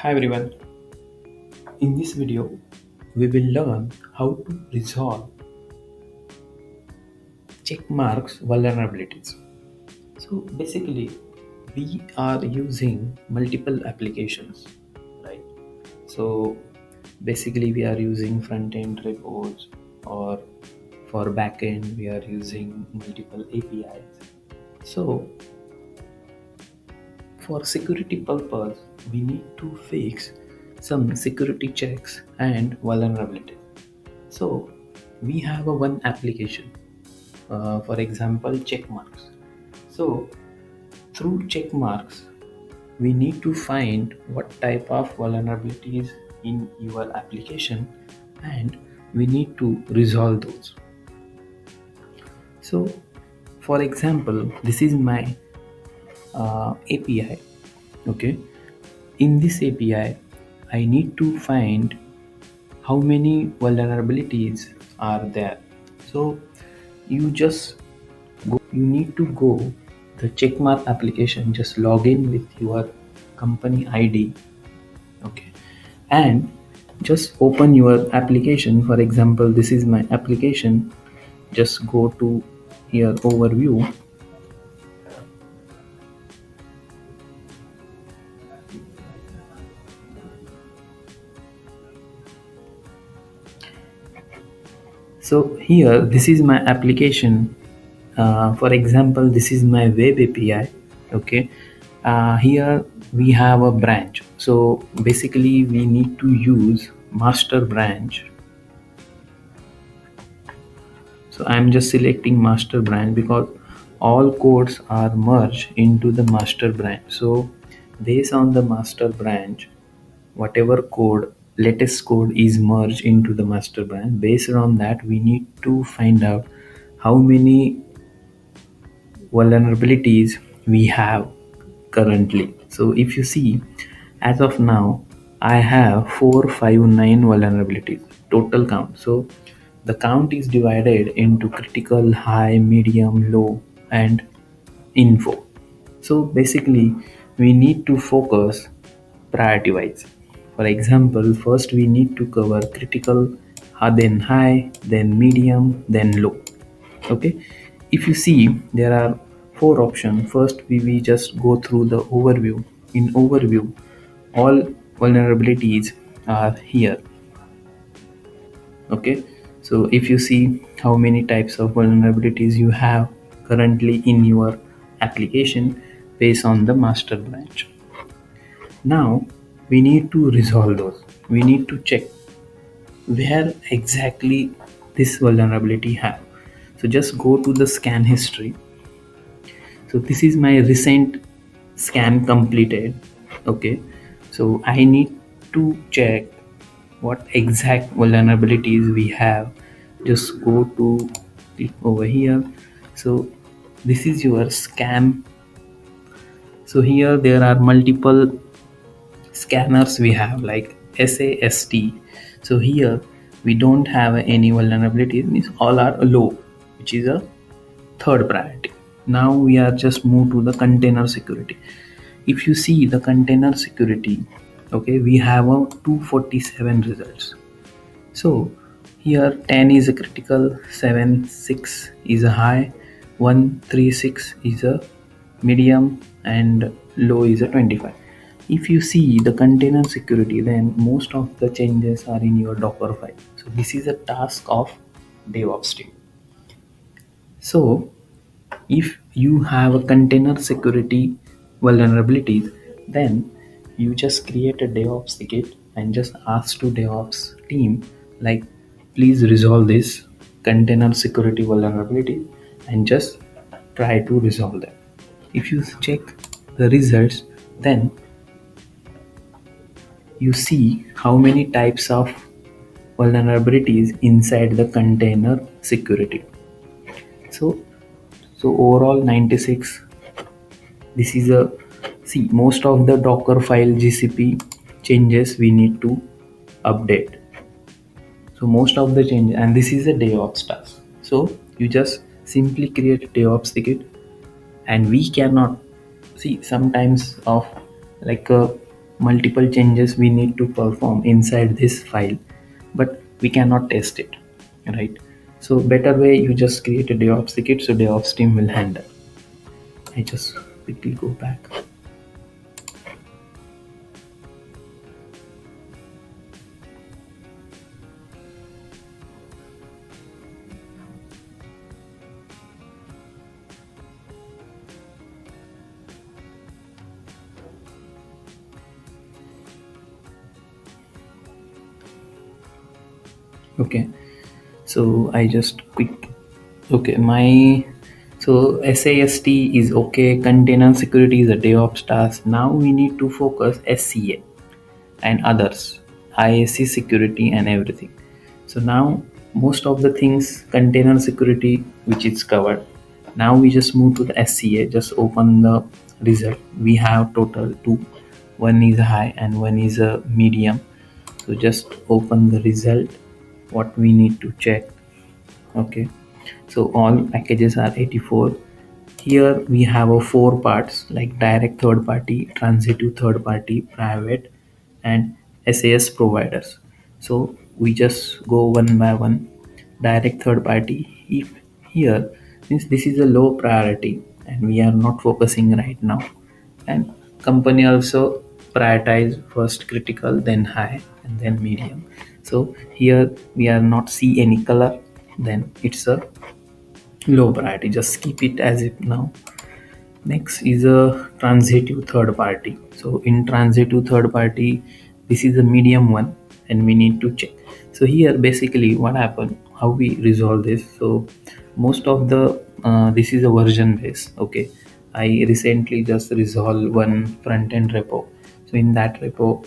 Hi everyone. In this video, we will learn how to resolve checkmarks vulnerabilities. So basically, we are using multiple applications, right? So basically, we are using front-end repos, or for backend, we are using multiple APIs. So for security purpose, we need to fix some security checks and vulnerabilities. So we have a one application, for example, Checkmarx. So through Checkmarx, we need to find what type of vulnerabilities in your application, and we need to resolve those. So for example, this is my API. Okay, in this API, I need to find how many vulnerabilities are there. So you just you need to go the checkmark application, just log in with your company ID. Okay, and just open your application. For example, this is my application. Just go to here, overview. So here, this is my application. For example, this is my web API. Okay, here we have a branch. So basically, we need to use master branch. So I'm just selecting master branch because all codes are merged into the master branch. So based on the master branch, whatever code, latest code is merged into the master branch. Based on that, we need to find out how many vulnerabilities we have currently. So if you see, as of now, I have 459 vulnerabilities total count. So the count is divided into critical, high, medium, low, and info. So basically, we need to focus priority wise. For example, first we need to cover critical, then high, then medium, then low. Okay, if you see, there are four options. First, we just go through the overview. In overview, all vulnerabilities are here. Okay, so if you see how many types of vulnerabilities you have currently in your application based on the master branch. Now we need to resolve those. We need to check where exactly this vulnerability have. So just go to the scan history. So this is my recent scan completed. Okay, so I need to check what exact vulnerabilities we have. Just go to click over here. So this is your scan. So here there are multiple scanners we have, like SAST. So here we don't have any vulnerabilities, means all are low, which is a third priority. Now we are just move to the container security. If you see the container security, okay, we have a 247 results. So here 10 is a critical, 7.6 is a high, 1.36 is a medium, and low is a 25. If you see the container security, then most of the changes are in your Docker file. So this is a task of DevOps team. So if you have a container security vulnerabilities, then you just create a DevOps ticket and just ask to DevOps team, like, please resolve this container security vulnerability, and just try to resolve them. If you check the results, then you see how many types of vulnerabilities inside the container security. So overall 96. This is a, see, most of the Docker file GCP changes we need to update. So most of the change, and this is a DevOps task. So you just simply create a DevOps ticket, and we cannot see sometimes of like multiple changes we need to perform inside this file, but we cannot test it, right? So better way, you just create a DevOps ticket, so DevOps team will handle. I just quickly go back. Okay, so I just quick. Okay, my so SAST is okay. Container security is a DevOps task. Now we need to focus SCA and others, IAC security and everything. So now most of the things container security which is covered. Now we just move to the SCA. Just open the result. We have total two. One is high and one is a medium. So just open the result. What we need to check. Okay, so all packages are 84. Here we have a four parts like direct third party, transitive third party, private, and SAS providers. So we just go one by one. Direct third party, if here means this is a low priority and we are not focusing right now, and company also prioritize first critical, then high, and then medium. So here we are not see any color, then it's a low priority, just keep it as it now. Next is a transitive third party. So in transitive third party, this is a medium one and we need to check. So here basically what happened, how we resolve this. So most of the this is a version base. Okay, I recently just resolved one front end repo. So in that repo,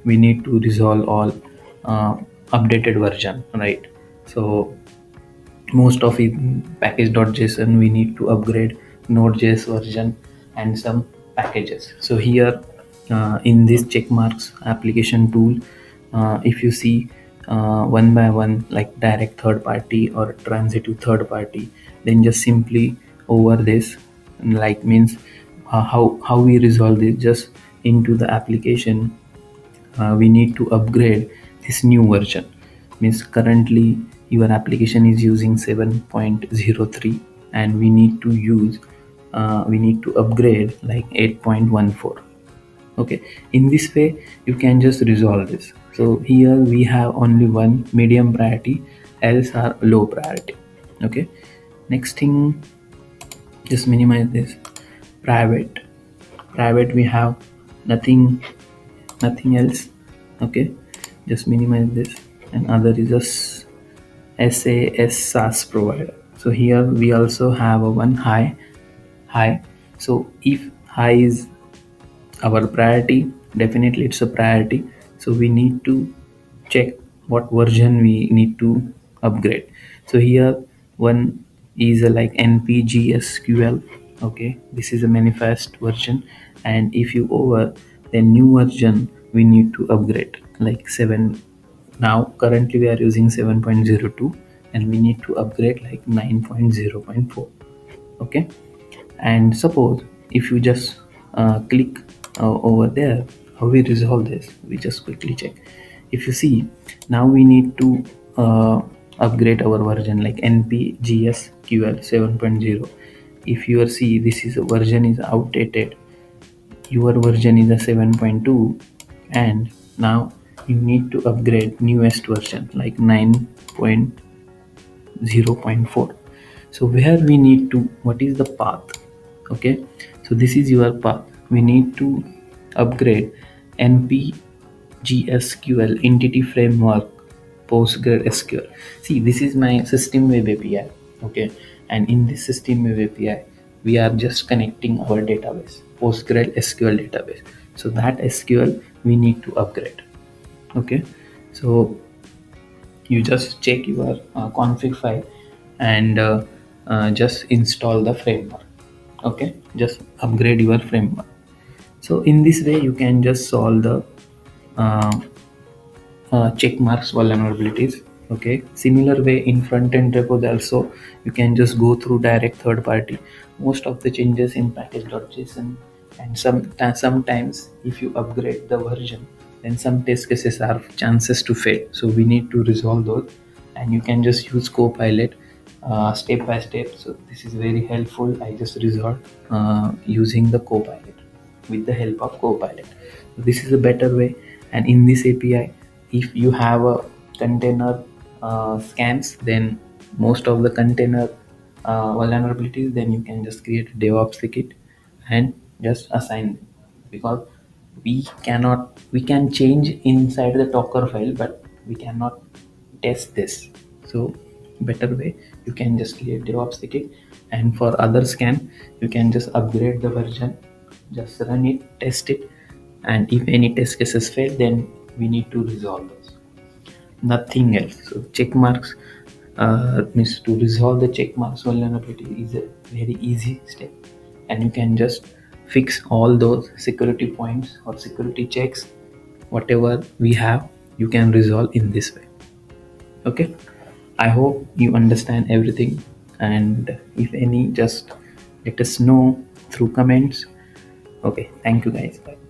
we need to resolve all updated version, right? So most of it package.json we need to upgrade Node.js version and some packages. So here in this checkmarks application tool, if you see one by one like direct third party or transitive third party, then just simply over this, like means how we resolve this, just into the application. We need to upgrade this new version, means currently your application is using 7.03 and we need to upgrade like 8.14. Okay, in this way you can just resolve this. So here we have only one medium priority, else are low priority. Okay, next thing, just minimize this. Private we have nothing else. Okay, just minimize this, and other is just SAST provider. So here we also have a one high. So if high is our priority, definitely it's a priority, so we need to check what version we need to upgrade. So here one is a like npgsql. Okay, this is a manifest version, and if you over the new version we need to upgrade like 7. Now currently we are using 7.02 and we need to upgrade like 9.0.4. Okay, and suppose if you just click over there, how we resolve this, we just quickly check. If you see, now we need to upgrade our version like npgsql 7.0. If you see this is a version is outdated, your version is a 7.2, and now you need to upgrade newest version like 9.0.4. So where we need to, what is the path? Okay, so this is your path. We need to upgrade npgsql entity framework PostgreSQL. See, this is my system web API. Okay, and in this system web API we are just connecting our database, PostgreSQL database. So that SQL we need to upgrade. Okay, so you just check your config file and just install the framework. Okay, just upgrade your framework. So in this way you can just solve the uh, checkmarks vulnerabilities. Okay, similar way in front end repos also you can just go through direct third party. Most of the changes in package.json And sometimes if you upgrade the version, then some test cases are chances to fail, so we need to resolve those. And you can just use Copilot step by step. So this is very helpful. I just resolved using the Copilot, with the help of Copilot. So this is a better way. And in this API, if you have a container scans, then most of the container vulnerabilities, then you can just create a DevOps ticket and just assign them. Because we can change inside the Docker file, but we cannot test this. So better way, you can just create DevOps ticket, and for other scan, you can just upgrade the version, just run it, test it, and if any test cases fail, then we need to resolve those. Nothing else. So checkmarks means to resolve the checkmarks vulnerability is a very easy step, and you can just fix all those security points or security checks, whatever we have, you can resolve in this way. Okay, I hope you understand everything, and if any, just let us know through comments. Okay, thank you guys. Bye.